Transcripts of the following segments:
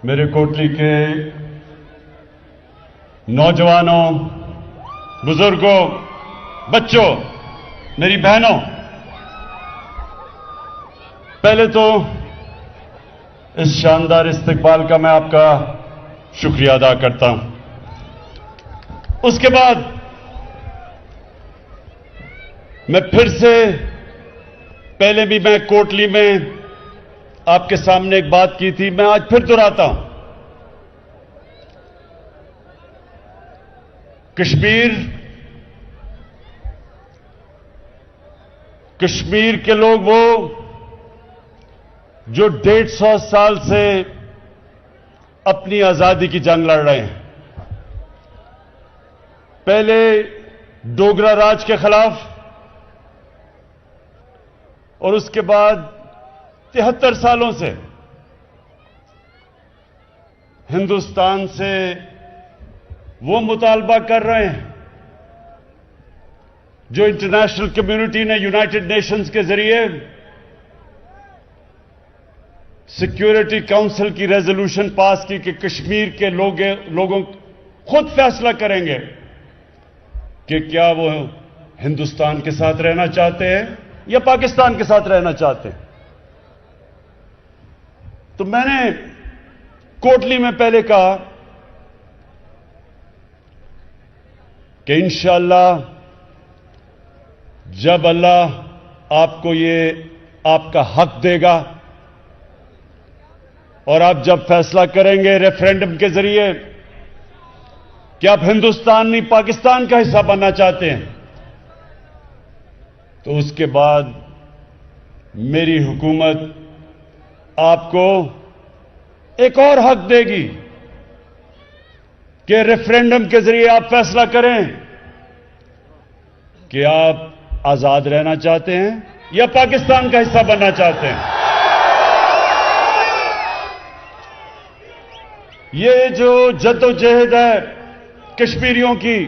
میرے کوٹلی کے نوجوانوں، بزرگوں، بچوں، میری بہنوں، پہلے تو اس شاندار استقبال کا میں آپ کا شکریہ ادا کرتا ہوں۔ اس کے بعد میں پھر سے، پہلے بھی میں کوٹلی میں آپ کے سامنے ایک بات کی تھی، میں آج پھر دہراتا ہوں۔ کشمیر کے لوگ وہ جو 150 سال سے اپنی آزادی کی جنگ لڑ رہے ہیں، پہلے ڈوگرا راج کے خلاف اور اس کے بعد 73 سالوں سے ہندوستان سے وہ مطالبہ کر رہے ہیں جو انٹرنیشنل کمیونٹی نے یونائٹڈ نیشنز کے ذریعے سیکیورٹی کونسل کی ریزولوشن پاس کی کہ کشمیر کے لوگوں خود فیصلہ کریں گے کہ کیا وہ ہندوستان کے ساتھ رہنا چاہتے ہیں یا پاکستان کے ساتھ رہنا چاہتے ہیں۔ تو میں نے کوٹلی میں پہلے کہا کہ انشاءاللہ جب اللہ آپ کو یہ آپ کا حق دے گا اور آپ جب فیصلہ کریں گے ریفرینڈم کے ذریعے کہ آپ ہندوستان نہیں پاکستان کا حصہ بننا چاہتے ہیں، تو اس کے بعد میری حکومت آپ کو ایک اور حق دے گی کہ ریفرینڈم کے ذریعے آپ فیصلہ کریں کہ آپ آزاد رہنا چاہتے ہیں یا پاکستان کا حصہ بننا چاہتے ہیں۔ یہ جو جدوجہد ہے کشمیریوں کی،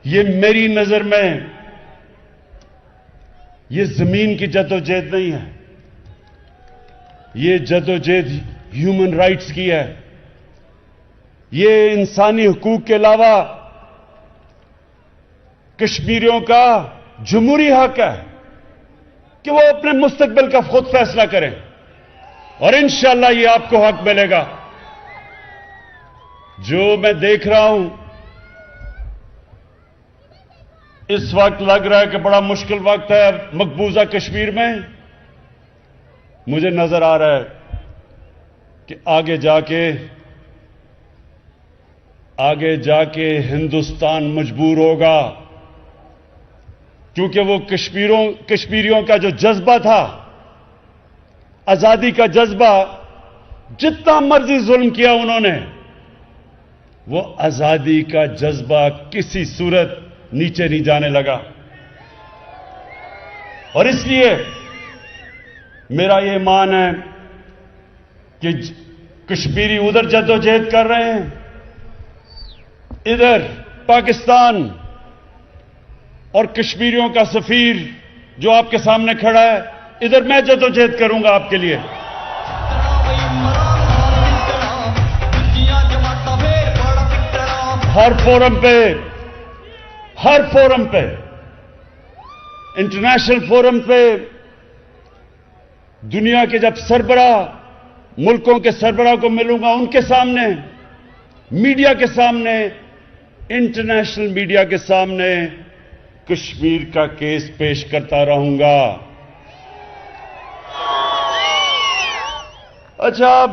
یہ میری نظر میں یہ زمین کی جدوجہد نہیں ہے، یہ جدوجہد ہیومن رائٹس کی ہے۔ یہ انسانی حقوق کے علاوہ کشمیریوں کا جمہوری حق ہے کہ وہ اپنے مستقبل کا خود فیصلہ کریں، اور انشاءاللہ یہ آپ کو حق ملے گا۔ جو میں دیکھ رہا ہوں اس وقت لگ رہا ہے کہ بڑا مشکل وقت ہے مقبوضہ کشمیر میں، مجھے نظر آ رہا ہے کہ آگے جا کے ہندوستان مجبور ہوگا، کیونکہ وہ کشمیریوں کا جو جذبہ تھا، آزادی کا جذبہ، جتنا مرضی ظلم کیا انہوں نے، وہ آزادی کا جذبہ کسی صورت نیچے نہیں جانے لگا۔ اور اس لیے میرا یہ ایمان ہے کہ کشمیری ادھر جدوجہد کر رہے ہیں، ادھر پاکستان اور کشمیریوں کا سفیر جو آپ کے سامنے کھڑا ہے، ادھر میں جدوجہد کروں گا آپ کے لیے۔ ہر فورم پہ انٹرنیشنل فورم پہ دنیا کے جب سربراہ ملکوں کے سربراہ کو ملوں گا، ان کے سامنے، میڈیا کے سامنے، انٹرنیشنل میڈیا کے سامنے کشمیر کا کیس پیش کرتا رہوں گا۔ اچھا، اب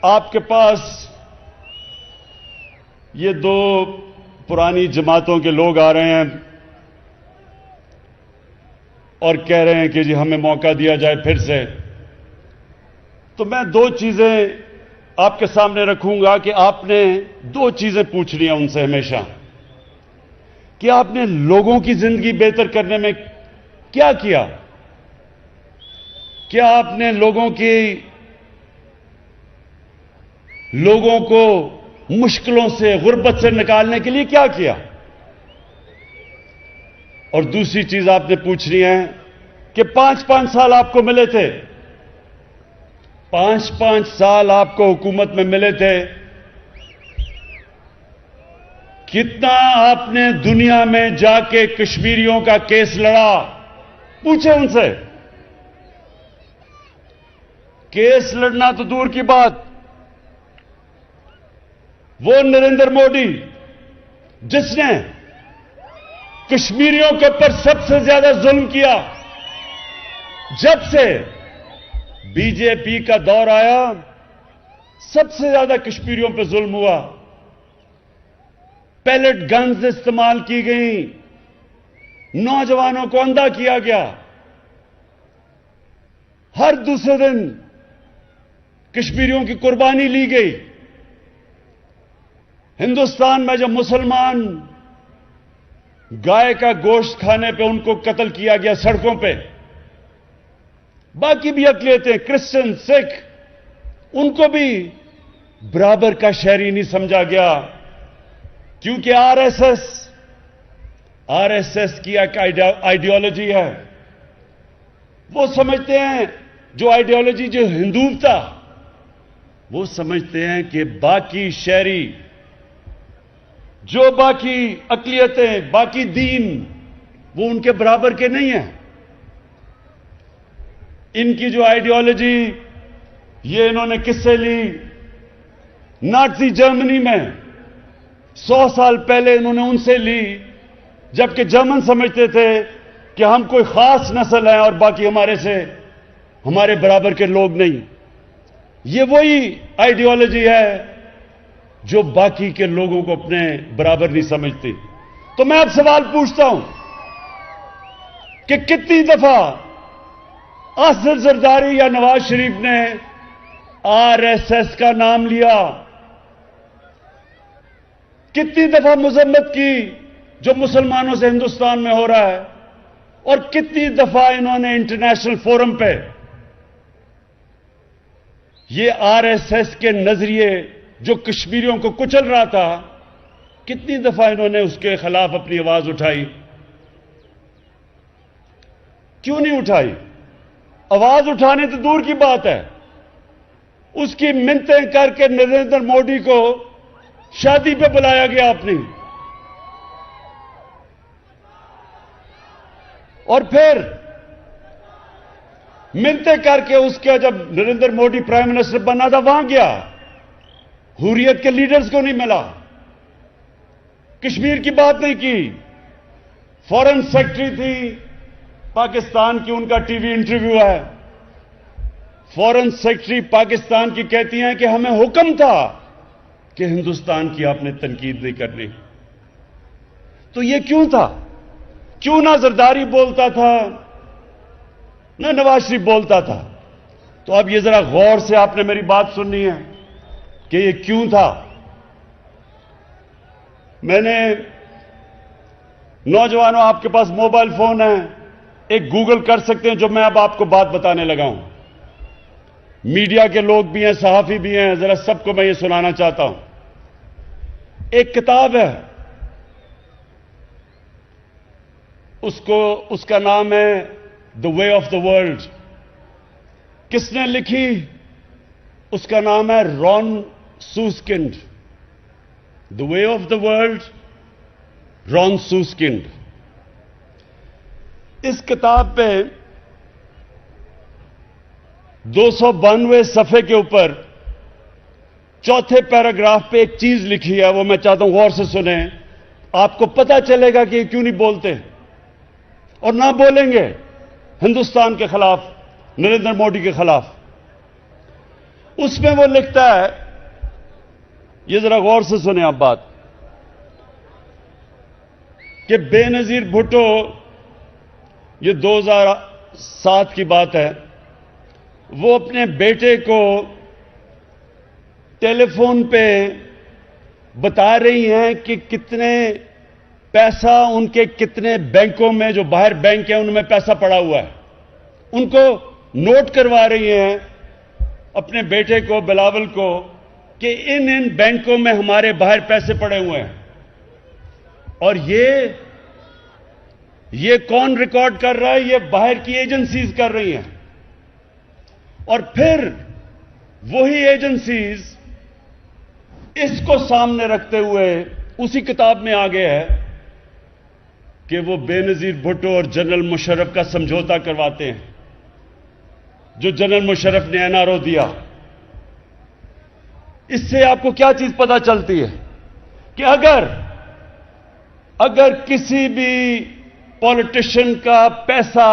آپ کے پاس یہ دو پرانی جماعتوں کے لوگ آ رہے ہیں اور کہہ رہے ہیں کہ جی ہمیں موقع دیا جائے پھر سے، تو میں دو چیزیں آپ کے سامنے رکھوں گا کہ آپ نے دو چیزیں پوچھنی ہیں ان سے ہمیشہ، کہ آپ نے لوگوں کی زندگی بہتر کرنے میں کیا کیا؟ کیا آپ نے لوگوں کو مشکلوں سے، غربت سے نکالنے کے لیے کیا کیا؟ اور دوسری چیز آپ نے پوچھنی ہے کہ 5 سال آپ کو ملے تھے 5 साल आपको हुकूमत में मिले थे, कितना आपने दुनिया में जाके कश्मीरियों का केस लड़ा? पूछे उनसे। केस लड़ना तो दूर की बात, वो नरेंद्र मोदी जिसने कश्मीरियों के ऊपर सबसे ज्यादा जुल्म किया, जब से बीजेपी का दौर आया सबसे ज्यादा कश्मीरियों पर जुल्म हुआ। पैलेट गन्स इस्तेमाल की गई, नौजवानों को अंधा किया गया। हर दूसरे दिन कश्मीरियों की कुर्बानी ली गई। हिंदुस्तान में जब मुसलमान गाय का गोश्त खाने पे उनको कत्ल किया गया सड़कों पे, बाकी भी अकलियतें, क्रिश्चियन, सिख, उनको भी बराबर का शहरी नहीं समझा गया, क्योंकि आरएसएस की एक आइडियोलॉजी है। वो समझते हैं, जो आइडियोलॉजी जो हिंदुत्वता, वो समझते हैं कि बाकी शहरी, जो बाकी अकलियतें, बाकी दीन, वो उनके बराबर के नहीं हैं। इनकी जो आइडियोलॉजी, ये इन्होंने किससे ली? नाज़ी जर्मनी में 100 साल पहले इन्होंने उनसे ली, जबकि जर्मन समझते थे कि हम कोई खास नस्ल है और बाकी हमारे बराबर के लोग नहीं। ये वही आइडियोलॉजी है जो बाकी के लोगों को अपने बराबर नहीं समझती। तो मैं अब सवाल पूछता हूं कि कितनी दफा असद जरदारी या नवाज शरीफ ने आरएसएस का नाम लिया? कितनी दफा मजम्मत की जो मुसलमानों से हिंदुस्तान में हो रहा है? और कितनी दफा इन्होंने इंटरनेशनल फोरम पे ये आरएसएस के नजरिए जो कश्मीरियों को कुचल रहा था, कितनी दफा इन्होंने उसके खिलाफ अपनी आवाज उठाई? क्यों नहीं उठाई? आवाज उठाने तो दूर की बात है, उसकी मिन्नतें करके नरेंद्र मोदी को शादी पे बुलाया गया अपनी, और फिर मिन्नतें करके उसके जब नरेंद्र मोदी प्राइम मिनिस्टर बना था वहां गया, हुर्रियत के लीडर्स को नहीं मिला, कश्मीर की बात नहीं की। फॉरेन सेक्रेटरी थी पाकिस्तान की, उनका टीवी इंटरव्यू है, फॉरेन सेक्रेटरी पाकिस्तान की कहती हैं कि हमें हुक्म था कि हिंदुस्तान की आपने तनकीद नहीं करनी। तो ये क्यों था? क्यों ना जरदारी बोलता था, ना नवाज शरीफ बोलता था? तो अब ये जरा गौर से आपने मेरी बात सुननी है कि ये क्यों था। मैंने, नौजवानों आपके पास मोबाइल फोन है, एक गूगल कर सकते हैं जो मैं अब आपको बात बताने लगा हूं। मीडिया के लोग भी हैं, सहाफी भी हैं, जरा सबको मैं ये सुनाना चाहता हूं। एक किताब है, उसका नाम है the way of the world. किसने लिखी? उसका नाम है Ron Suskind. The way of the world, Ron Suskind. इस किताब पे 292 सफे के ऊपर चौथे पैराग्राफ पे एक चीज लिखी है, वो मैं चाहता हूं गौर से सुने, आपको पता चलेगा कि ये क्यों नहीं बोलते और ना बोलेंगे हिंदुस्तान के खिलाफ, नरेंद्र मोदी के खिलाफ। उसमें वो लिखता है, ये जरा गौर से सुने आप बात, कि बेनजीर भुट्टो, ये 2007 की बात है, वो अपने बेटे को टेलीफोन पे बता रही हैं कि कितने पैसा उनके कितने बैंकों में, जो बाहर बैंक है उनमें पैसा पड़ा हुआ है, उनको नोट करवा रही हैं अपने बेटे को, बिलावल को, कि इन बैंकों में हमारे बाहर पैसे पड़े हुए हैं। और ये कौन रिकॉर्ड कर रहा है? ये बाहर की एजेंसीज कर रही हैं। और फिर وہی ایجنسیز اس کو سامنے رکھتے ہوئے اسی کتاب میں آگے ہے کہ وہ بے نظیر بھٹو اور جنرل مشرف کا سمجھوتا کرواتے ہیں، جو جنرل مشرف نے این آر او دیا۔ اس سے آپ کو کیا چیز پتا چلتی ہے کہ اگر کسی بھی پولیٹیشین کا پیسہ،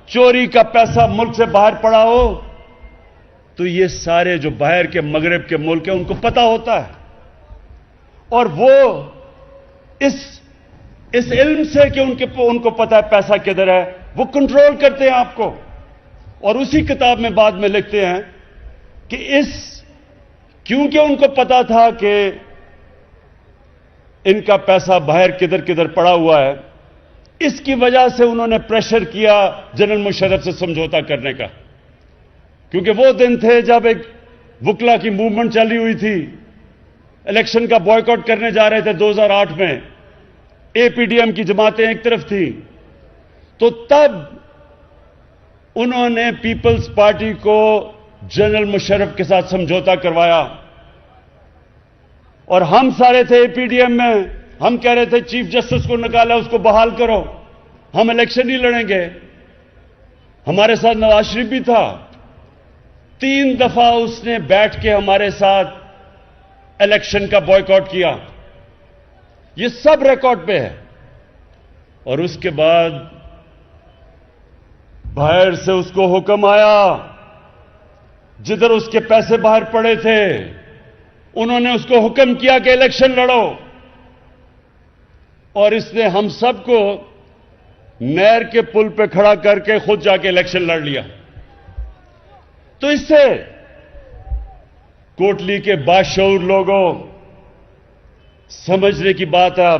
چوری کا پیسہ ملک سے باہر پڑا ہو تو یہ سارے جو باہر کے مغرب کے ملک ہیں ان کو پتا ہوتا ہے، اور وہ اس علم سے کہ ان کو پتا ہے پیسہ کدھر ہے، وہ کنٹرول کرتے ہیں آپ کو۔ اور اسی کتاب میں بعد میں لکھتے ہیں کہ کیونکہ ان کو پتا تھا کہ ان کا پیسہ باہر کدھر کدھر پڑا ہوا ہے، اس کی وجہ سے انہوں نے پریشر کیا جنرل مشرف سے سمجھوتا کرنے کا، کیونکہ وہ دن تھے جب ایک وکلا کی موومنٹ چلی ہوئی تھی، الیکشن کا بوائیکاٹ کرنے جا رہے تھے 2008 میں، اے پی ڈی ایم کی جماعتیں ایک طرف تھیں، تو تب انہوں نے پیپلز پارٹی کو جنرل مشرف کے ساتھ سمجھوتا کروایا، اور ہم سارے تھے اے پی ڈی ایم میں، ہم کہہ رہے تھے چیف جسٹس کو نکالا، اس کو بحال کرو، ہم الیکشن نہیں لڑیں گے۔ ہمارے ساتھ نواز شریف بھی تھا، 3 دفعہ اس نے بیٹھ کے ہمارے ساتھ الیکشن کا بوائیکاٹ کیا، یہ سب ریکارڈ پہ ہے۔ اور اس کے بعد باہر سے اس کو حکم آیا، جدھر اس کے پیسے باہر پڑے تھے انہوں نے اس کو حکم کیا کہ الیکشن لڑو، اور اس نے ہم سب کو نہر کے پل پہ کھڑا کر کے خود جا کے الیکشن لڑ لیا۔ تو اس سے کوٹلی کے باشعور لوگوں سمجھنے کی بات ہے،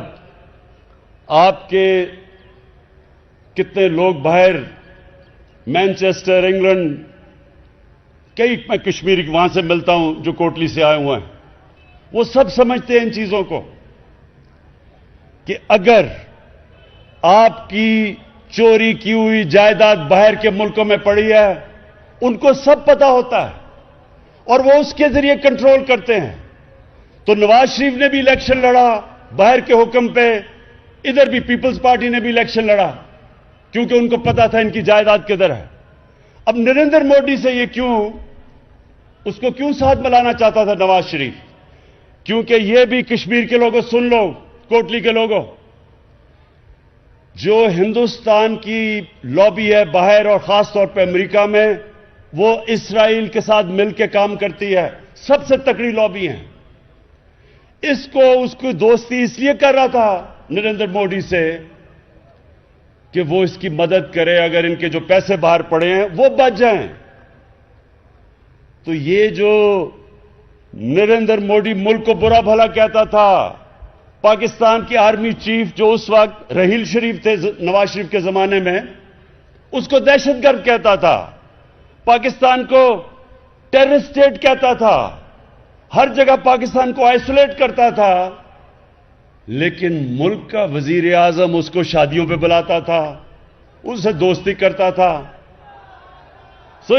آپ کے کتنے لوگ باہر مینچسٹر، انگلینڈ، کئی میں کشمیری وہاں سے ملتا ہوں جو کوٹلی سے آئے ہوئے ہیں، وہ سب سمجھتے ہیں ان چیزوں کو کہ اگر آپ کی چوری کی ہوئی جائیداد باہر کے ملکوں میں پڑی ہے، ان کو سب پتا ہوتا ہے اور وہ اس کے ذریعے کنٹرول کرتے ہیں۔ تو نواز شریف نے بھی الیکشن لڑا باہر کے حکم پہ، ادھر بھی پیپلز پارٹی نے بھی الیکشن لڑا، کیونکہ ان کو پتا تھا ان کی جائیداد کدھر ہے۔ اب نریندر مودی سے اس کو کیوں ساتھ ملانا چاہتا تھا نواز شریف؟ کیونکہ یہ بھی کشمیر کے لوگوں سن لو، کوٹلی کے لوگوں، جو ہندوستان کی لابی ہے باہر اور خاص طور پہ امریکہ میں، وہ اسرائیل کے ساتھ مل کے کام کرتی ہے، سب سے تکڑی لابی ہیں۔ اس کی دوستی اس لیے کر رہا تھا نریندر مودی سے کہ وہ اس کی مدد کرے، اگر ان کے جو پیسے باہر پڑے ہیں وہ بچ جائیں۔ تو یہ جو نریندر مودی ملک کو برا بھلا کہتا تھا، پاکستان کی آرمی چیف جو اس وقت رحیل شریف تھے نواز شریف کے زمانے میں، اس کو دہشت گرد کہتا تھا، پاکستان کو ٹیررسٹ اسٹیٹ کہتا تھا، ہر جگہ پاکستان کو آئسولیٹ کرتا تھا، لیکن ملک کا وزیر اعظم اس کو شادیوں پہ بلاتا تھا، اس سے دوستی کرتا تھا۔ سو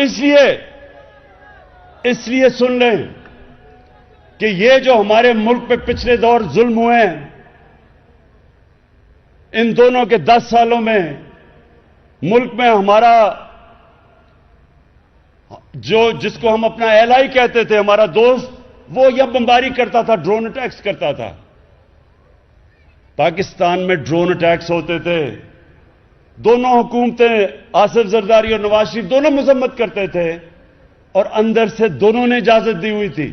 اس لیے سن لیں کہ یہ جو ہمارے ملک پہ پچھلے دور ظلم ہوئے ہیں، ان دونوں کے 10 سالوں میں ملک میں ہمارا جس کو ہم اپنا ایلائی کہتے تھے، ہمارا دوست، وہ یہ بمباری کرتا تھا، ڈرون اٹیکس کرتا تھا۔ پاکستان میں ڈرون اٹیکس ہوتے تھے، دونوں حکومتیں آصف زرداری اور نواز شریف دونوں مذمت کرتے تھے، اور اندر سے دونوں نے اجازت دی ہوئی تھی۔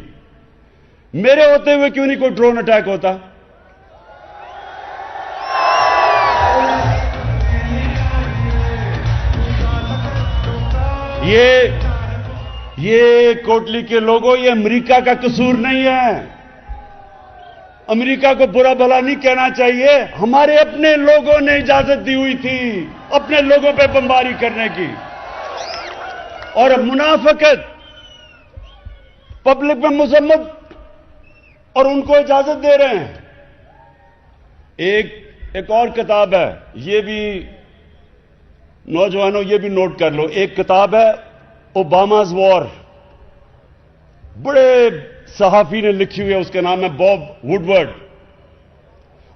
میرے ہوتے ہوئے کیوں نہیں کوئی ڈرون اٹیک ہوتا؟ یہ کوٹلی کے لوگوں، یہ امریکہ کا قصور نہیں ہے، امریکہ کو برا بھلا نہیں کہنا چاہیے، ہمارے اپنے لوگوں نے اجازت دی ہوئی تھی اپنے لوگوں پہ بمباری کرنے کی، اور منافقت، پبلک میں مذمت، اور ان کو اجازت دے رہے ہیں۔ ایک اور کتاب ہے، یہ بھی نوجوانوں یہ بھی نوٹ کر لو، ایک کتاب ہے اوباماز وار، बड़े सहाफी ने लिखी हुई है, उसका नाम है बॉब वुडवर्ड।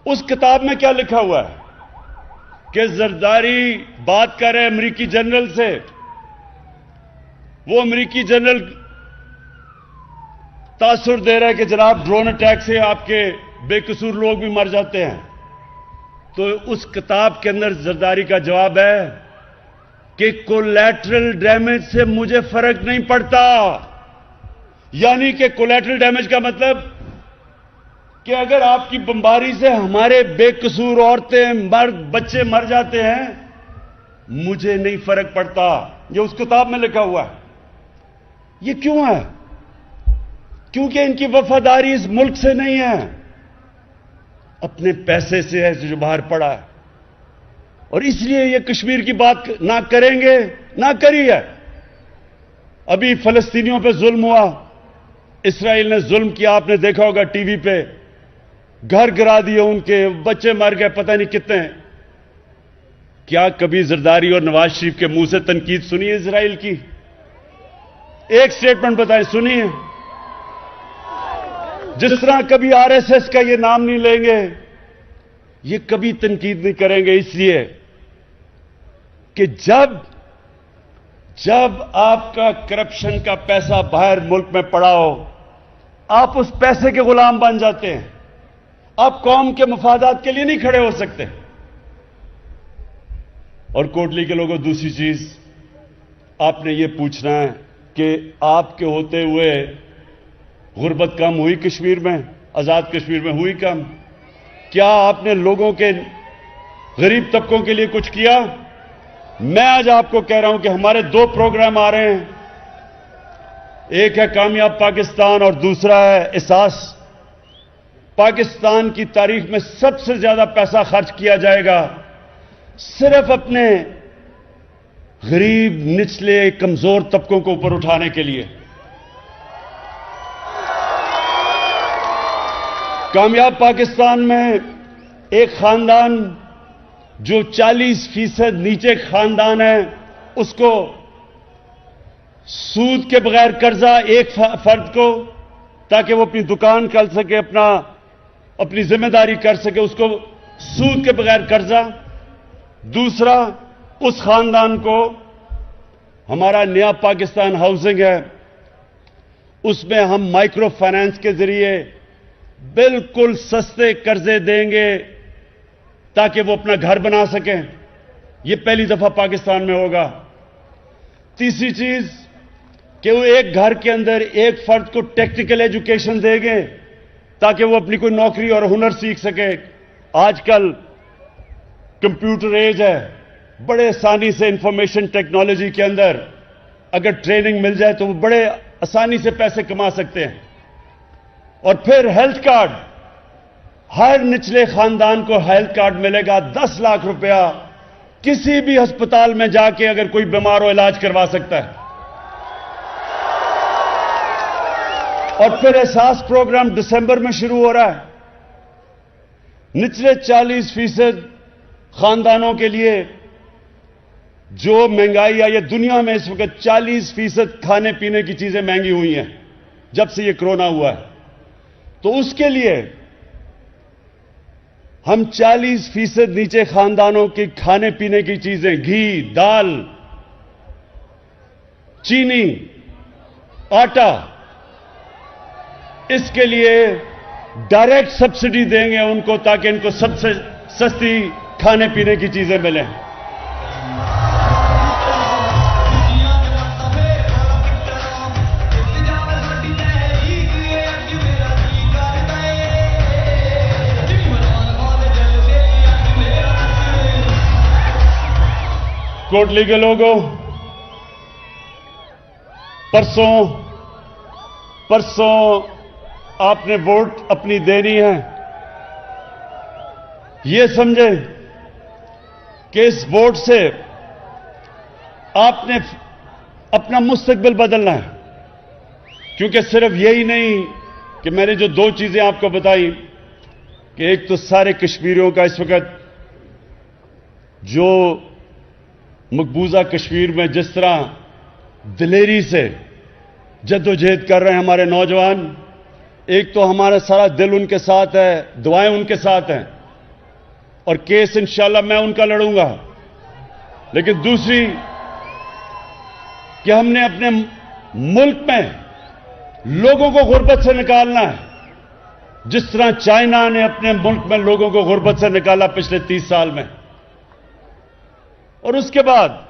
उस किताब में क्या लिखा हुआ है कि जरदारी बात कर रहे हैं अमेरिकी जनरल से। वो अमेरिकी जनरल तासुर दे रहा है कि जनाब ड्रोन अटैक से आपके बेकसूर लोग भी मर जाते हैं। तो उस किताब के अंदर जरदारी का जवाब है कि कोलैटरल डैमेज से मुझे फर्क नहीं पड़ता। यानी कि कोलैटरल डैमेज का मतलब कि अगर आपकी बमबारी से हमारे बेकसूर औरतें, मर्द, बच्चे मर जाते हैं, मुझे नहीं फर्क पड़ता। ये उस किताब में लिखा हुआ है। ये क्यों है? क्योंकि इनकी वफादारी इस मुल्क से नहीं है, अपने पैसे से है जो बाहर पड़ा है। और इसलिए ये कश्मीर की बात ना करेंगे, ना करी है। अभी फलस्तीनियों पे जुल्म हुआ, इसराइल ने जुल्म किया, आपने देखा होगा टीवी पे, घर गिरा दिए उनके, बच्चे मर गए, पता नहीं कितने। क्या कभी जरदारी और नवाज शरीफ के मुंह से तनकीद सुनी है इसराइल की? एक स्टेटमेंट बताएं, सुनी है? जिस तरह कभी आरएसएस का ये नाम नहीं लेंगे, ये कभी तनकीद नहीं करेंगे, इसलिए कि जब आपका करप्शन का पैसा बाहर मुल्क में पड़ा हो, आप उस पैसे के गुलाम बन जाते हैं। आप कौम के मफादात के लिए नहीं खड़े हो सकते। और कोटली के लोगों, दूसरी चीज आपने ये पूछना है कि आपके होते हुए गुर्बत कम हुई कश्मीर में, आजाद कश्मीर में हुई कम? क्या आपने लोगों के, गरीब तबकों के लिए कुछ किया? मैं आज आपको कह रहा हूं कि हमारे 2 प्रोग्राम आ रहे हैं। एक है कामयाब पाकिस्तान और दूसरा है एहसास। पाकिस्तान की तारीख में सबसे ज्यादा पैसा खर्च किया जाएगा सिर्फ अपने गरीब, निचले, कमजोर तबकों को ऊपर उठाने के लिए। कामयाब पाकिस्तान में एक खानदान जो 40% नीचे खानदान है, उसको सूद के बगैर कर्जा, एक फर्द को, ताकि वो अपनी दुकान कर सके, अपनी जिम्मेदारी कर सके, उसको सूद के बगैर कर्जा। दूसरा, उस खानदान को हमारा नया पाकिस्तान हाउसिंग है, उसमें हम माइक्रो फाइनेंस के जरिए बिल्कुल सस्ते कर्जे देंगे ताकि वो अपना घर बना सकें। ये पहली दफा पाकिस्तान में होगा। तीसरी चीज कि वो एक घर के अंदर एक फर्द को टेक्निकल एजुकेशन देंगे ताकि वो अपनी कोई नौकरी और हुनर सीख सके। आजकल कंप्यूटर एज है, बड़े आसानी से इंफॉर्मेशन टेक्नोलॉजी के अंदर अगर ट्रेनिंग मिल जाए तो वो बड़े आसानी से पैसे कमा सकते हैं। और फिर हेल्थ कार्ड, हर निचले खानदान को हेल्थ कार्ड मिलेगा, 10 लाख रुपया किसी भी अस्पताल में जाके अगर कोई बीमार हो इलाज करवा सकता है। और फिर एहसास प्रोग्राम दिसंबर में शुरू हो रहा है। निचले 40% खानदानों के लिए जो महंगाई आई है दुनिया में, इस वक्त 40% खाने पीने की चीजें महंगी हुई हैं जब से ये कोरोना हुआ है। तो उसके लिए हम 40% नीचे खानदानों की खाने पीने की चीजें, घी, दाल, चीनी, आटा, इसके लिए डायरेक्ट सब्सिडी देंगे उनको ताकि इनको सबसे सस्ती खाने पीने की चीजें मिलें। कोटली के लोगों, परसों आपने वोट अपनी देनी है। ये समझे कि इस वोट से आपने अपना मुस्तकबिल बदलना है। क्योंकि सिर्फ यही नहीं कि मैंने जो 2 चीजें आपको बताई कि एक तो सारे कश्मीरियों का इस वक्त जो मकबूजा कश्मीर में जिस तरह दिलेरी से जद्दोजहद कर रहे हैं हमारे नौजवान। एक तो हमारा सारा दिल उनके साथ है, दुआएं उनके साथ हैं, और केस इंशाल्लाह मैं उनका लड़ूंगा। लेकिन दूसरी कि हमने अपने मुल्क में लोगों को गुर्बत से निकालना है, जिस तरह चाइना ने अपने मुल्क में लोगों को गुर्बत से निकाला पिछले 30 साल में। और उसके बाद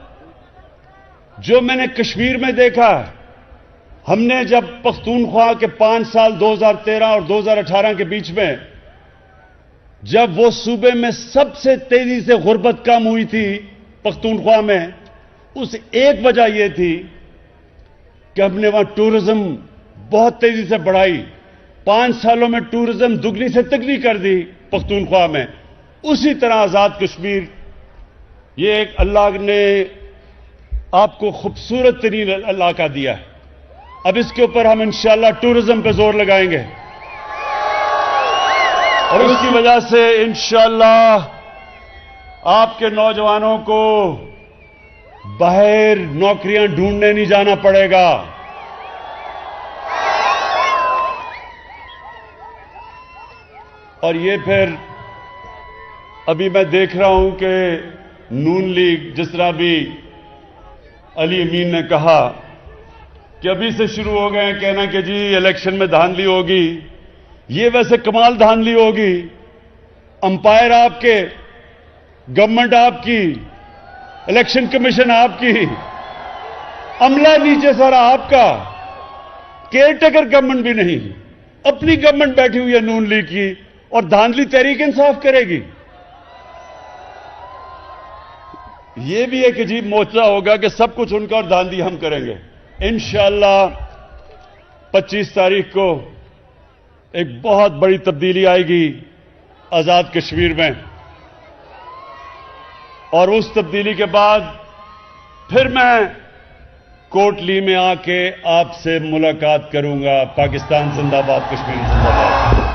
जो मैंने कश्मीर में देखा, हमने जब पख्तूनख्वा के 5 साल 2013 और 2018 के बीच में, जब वो सूबे में सबसे तेजी से गुर्बत कम हुई थी पख्तूनख्वा में, उस एक वजह यह थी कि हमने वहां टूरिज्म बहुत तेजी से बढ़ाई। 5 सालों में टूरिज्म दुगनी से तिगनी कर दी पख्तूनख्वा में। उसी तरह आजाद कश्मीर, ये एक अल्लाह ने आपको खूबसूरत तरीन इलाका दिया है। अब इसके ऊपर हम इंशाअल्लाह टूरिज्म पे जोर लगाएंगे, और उसकी वजह से इंशाअल्लाह आपके नौजवानों को बाहर नौकरियां ढूंढने नहीं जाना पड़ेगा। और ये फिर अभी मैं देख रहा हूं कि नून लीग, जिस तरह भी अली अमीन ने कहा कि अभी से शुरू हो गए हैं कहना कि जी इलेक्शन में धांधली होगी। ये वैसे कमाल धांधली होगी, अंपायर आपके, गवर्नमेंट आपकी, इलेक्शन कमीशन आपकी, अमला नीचे सारा आपका, केयरटेकर गवर्नमेंट भी नहीं, अपनी गवर्नमेंट बैठी हुई है नून लीग की, और धांधली तहरीक इंसाफ करेगी। यह भी एक अजीब मोर्चा होगा कि सब कुछ उनका और धांधली हम करेंगे। इंशाअल्लाह 25 तारीख को एक बहुत बड़ी तब्दीली आएगी आजाद कश्मीर में, और उस तब्दीली के बाद फिर मैं कोटली में आके आपसे मुलाकात करूंगा। पाकिस्तान जिंदाबाद, कश्मीर जिंदाबाद।